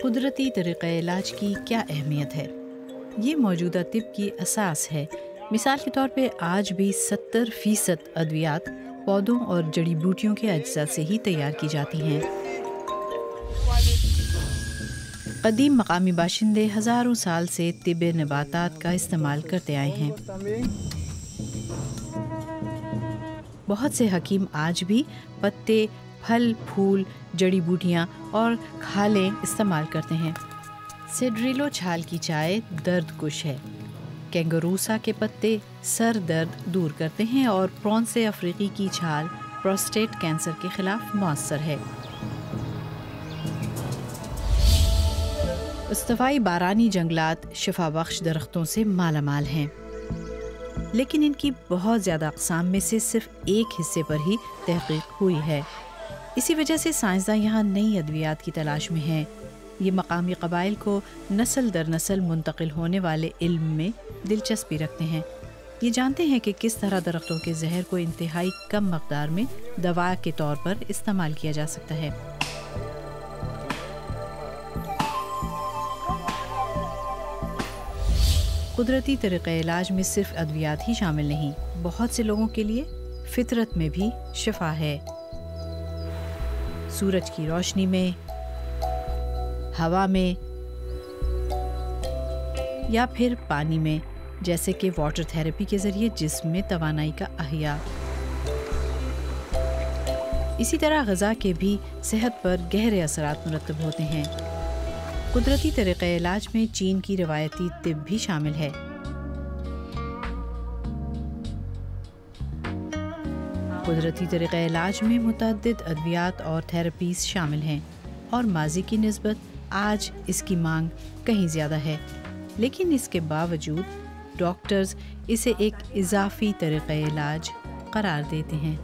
قدرتی طریقہ علاج کی کیا اہمیت ہے؟ یہ موجودہ طب کی اساس ہے۔ مثال کے طور پہ آج بھی 70% ادویات پودوں اور جڑی بوٹیوں کے اجزاء سے ہی تیار کی جاتی ہیں۔ قدیم مقامی باشندے ہزاروں سال سے طب نباتات کا استعمال کرتے آئے ہیں۔ بہت سے حکیم آج بھی پتے، پھل، پھول، جڑی بوٹیاں اور کھالیں استعمال کرتے ہیں۔ سیڈریلو چھال کی چائے درد کش ہے۔ کینگروسا کے پتے سر درد دور کرتے ہیں اور پرونس افریقی کی چھال پروسٹیٹ کینسر کے خلاف مؤثر ہے۔ استوائی بارانی جنگلات شفا بخش درختوں سے مالا مال ہیں، لیکن ان کی بہت زیادہ اقسام میں سے صرف ایک حصے پر ہی تحقیق ہوئی ہے۔ اسی وجہ سے سائنسداں یہاں نئی ادویات کی تلاش میں ہیں۔ یہ مقامی قبائل کو نسل در نسل منتقل ہونے والے علم میں دلچسپی رکھتے ہیں۔ یہ جانتے ہیں کہ کس طرح درختوں کے زہر کو انتہائی کم مقدار میں دوا کے طور پر استعمال کیا جا سکتا ہے۔ قدرتی طریقہ علاج میں صرف ادویات ہی شامل نہیں، بہت سے لوگوں کے لیے فطرت میں بھی شفا ہے۔ سورج کی روشنی میں، ہوا میں یا پھر پانی میں، جیسے کہ واٹر تھراپی کے ذریعے جسم میں توانائی کا احیاء۔ اسی طرح غذا کے بھی صحت پر گہرے اثرات مرتب ہوتے ہیں۔ قدرتی طریقہ علاج میں چین کی روایتی طب بھی شامل ہے۔ قدرتی طریقہ علاج میں متعدد ادویات اور تھراپیز شامل ہیں، اور ماضی کی نسبت آج اس کی مانگ کہیں زیادہ ہے، لیکن اس کے باوجود ڈاکٹرز اسے ایک اضافی طریقہ علاج قرار دیتے ہیں۔